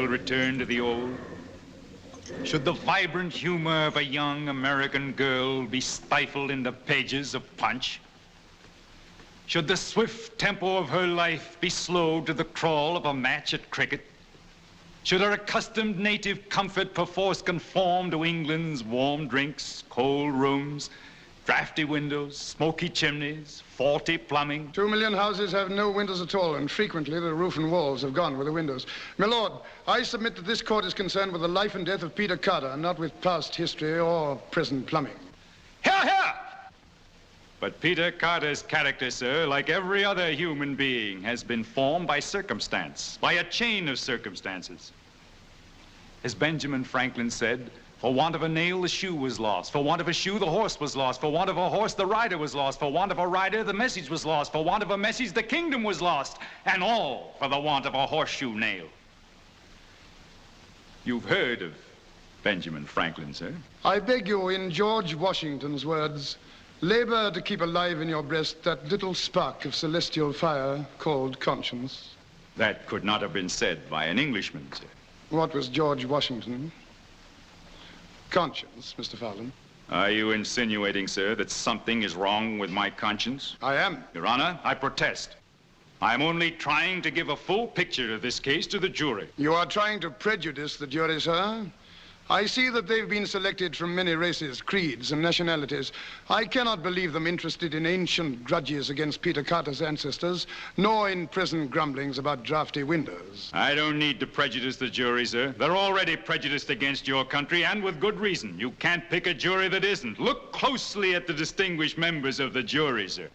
Return to the old? Should the vibrant humor of a young American girl be stifled in the pages of Punch? Should the swift tempo of her life be slowed to the crawl of a match at cricket? Should her accustomed native comfort perforce conform to England's warm drinks, cold rooms, drafty windows, smoky chimneys, faulty plumbing? 2 million houses have no windows at all, and frequently the roof and walls have gone with the windows. My lord, I submit that this court is concerned with the life and death of Peter Carter, not with past history or present plumbing. Hear, hear! But Peter Carter's character, sir, like every other human being, has been formed by circumstance, by a chain of circumstances. As Benjamin Franklin said, for want of a nail, the shoe was lost. For want of a shoe, the horse was lost. For want of a horse, the rider was lost. For want of a rider, the message was lost. For want of a message, the kingdom was lost. And all for the want of a horseshoe nail. You've heard of Benjamin Franklin, sir? I beg you, in George Washington's words, labor to keep alive in your breast that little spark of celestial fire called conscience. That could not have been said by an Englishman, sir. What was George Washington? Conscience, Mr. Fowler. Are you insinuating, sir, that something is wrong with my conscience? I am. Your Honor, I protest. I'm only trying to give a full picture of this case to the jury. You are trying to prejudice the jury, sir. I see that they've been selected from many races, creeds, and nationalities. I cannot believe them interested in ancient grudges against Peter Carter's ancestors, nor in present grumblings about drafty windows. I don't need to prejudice the jury, sir. They're already prejudiced against your country, and with good reason. You can't pick a jury that isn't. Look closely at the distinguished members of the jury, sir.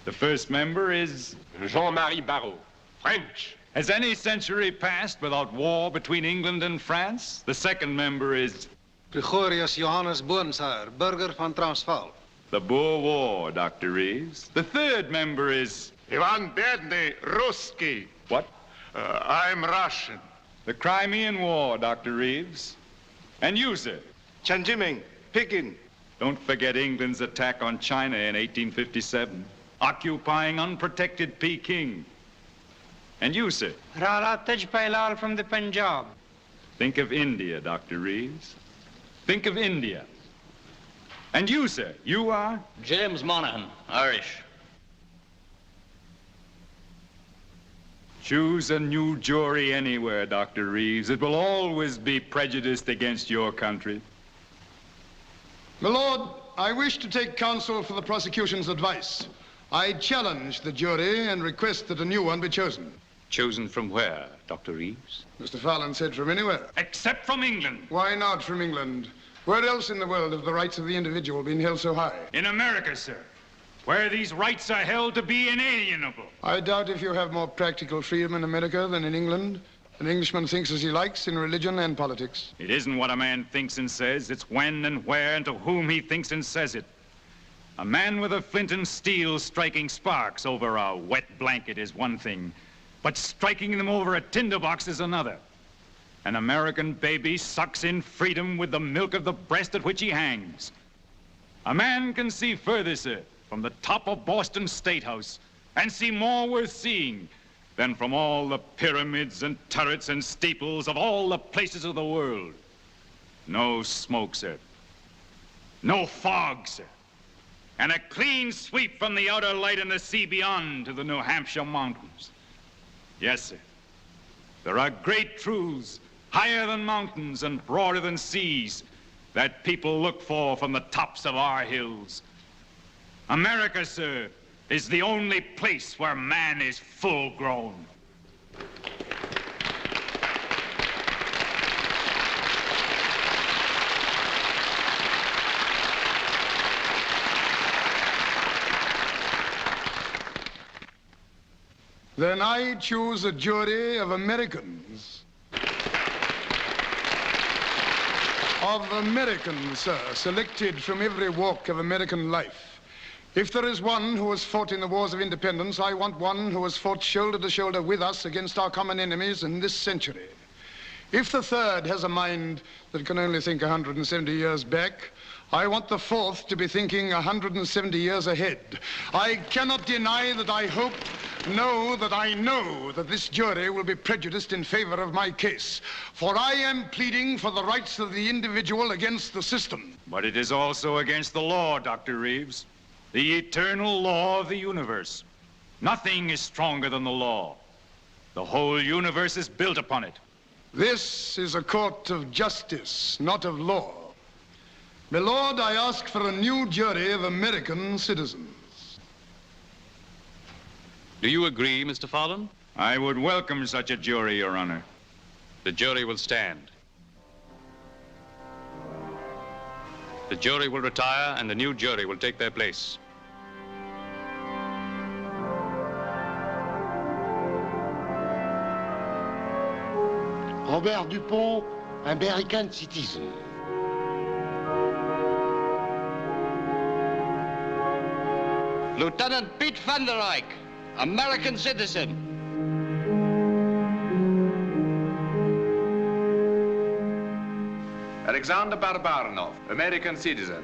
The first member is Jean-Marie Barrault, French. Has any century passed without war between England and France? The second member is Gregorius Johannes Boonshuyer, burger van Transvaal. the Boer War, Dr. Reeves. The third member is Ivan Bedny, Ruski. what? I'm Russian. The Crimean War, Dr. Reeves. And you, sir? Chanjiming, Peking. Don't forget England's attack on China in 1857, occupying unprotected Peking. And you, sir? Rara Tejpailal from the Punjab. Think of India, Dr. Reeves. Think of India. And you, sir? You are? James Monaghan, Irish. Choose a new jury anywhere, Dr. Reeves. It will always be prejudiced against your country. My lord, I wish to take counsel for the prosecution's advice. I challenge the jury and request that a new one be chosen. Chosen from where, Dr. Reeves? Mr. Fallon said from anywhere. Except from England. Why not from England? Where else in the world have the rights of the individual been held so high? In America, sir, where these rights are held to be inalienable. I doubt if you have more practical freedom in America than in England. An Englishman thinks as he likes in religion and politics. It isn't what a man thinks and says. It's when and where and to whom he thinks and says it. A man with a flint and steel striking sparks over a wet blanket is one thing, but striking them over a tinderbox is another. An American baby sucks in freedom with the milk of the breast at which he hangs. A man can see further, sir, from the top of Boston State House, and see more worth seeing than from all the pyramids and turrets and steeples of all the places of the world. No smoke, sir. No fog, sir. And a clean sweep from the outer light and the sea beyond to the New Hampshire mountains. Yes, sir. There are great truths, higher than mountains and broader than seas, that people look for from the tops of our hills. America, sir, is the only place where man is full grown. Then I choose a jury of Americans. of Americans, sir, selected from every walk of American life. If there is one who has fought in the wars of independence, I want one who has fought shoulder to shoulder with us against our common enemies in this century. If the third has a mind that can only think 170 years back, I want the fourth to be thinking 170 years ahead. I cannot deny that I hope, no, that I know that this jury will be prejudiced in favor of my case. For I am pleading for the rights of the individual against the system. But it is also against the law, Dr. Reeves. The eternal law of the universe. Nothing is stronger than the law. The whole universe is built upon it. This is a court of justice, not of law. My lord, I ask for a new jury of American citizens. Do you agree, Mr. Fallon? I would welcome such a jury, Your Honor. The jury will stand. The jury will retire and the new jury will take their place. Robert Dupont, American citizen. Lieutenant Piet van der Eyck, American citizen. Alexander Barbarnov, American citizen.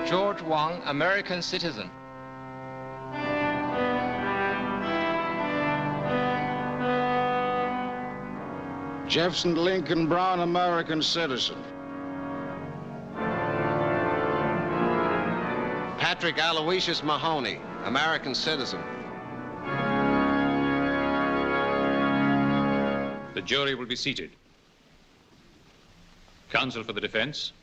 George Wang, American citizen. Jefferson Lincoln Brown, American citizen. Patrick Aloysius Mahoney, American citizen. The jury will be seated. Counsel for the defense.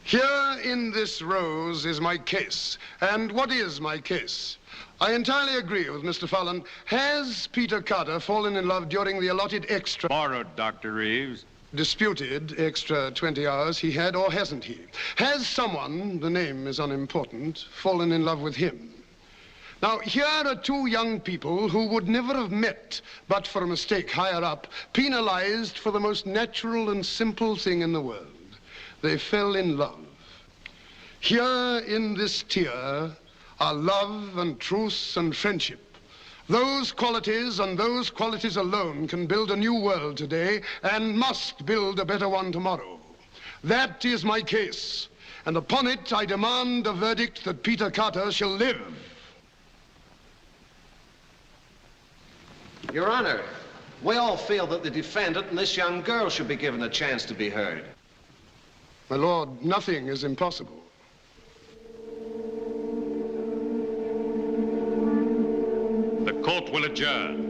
Here in this rose is my case. And what is my case? I entirely agree with Mr. Fallon. Has Peter Carter fallen in love during the allotted extra... Borrowed, Dr. Reeves. Disputed extra 20 hours he had, or hasn't he? Has someone, the name is unimportant, fallen in love with him? Now, here are two young people who would never have met but for a mistake higher up, penalized for the most natural and simple thing in the world. They fell in love. Here in this tear are love and truth and friendship. Those qualities and those qualities alone can build a new world today and must build a better one tomorrow. That is my case, and upon it I demand a verdict that Peter Carter shall live. Your Honor, we all feel that the defendant and this young girl should be given a chance to be heard. My lord, nothing is impossible. The court will adjourn.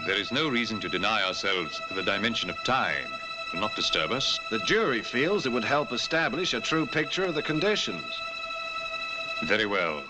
There is no reason to deny ourselves the dimension of time. It will not disturb us. The jury feels it would help establish a true picture of the conditions. Very well.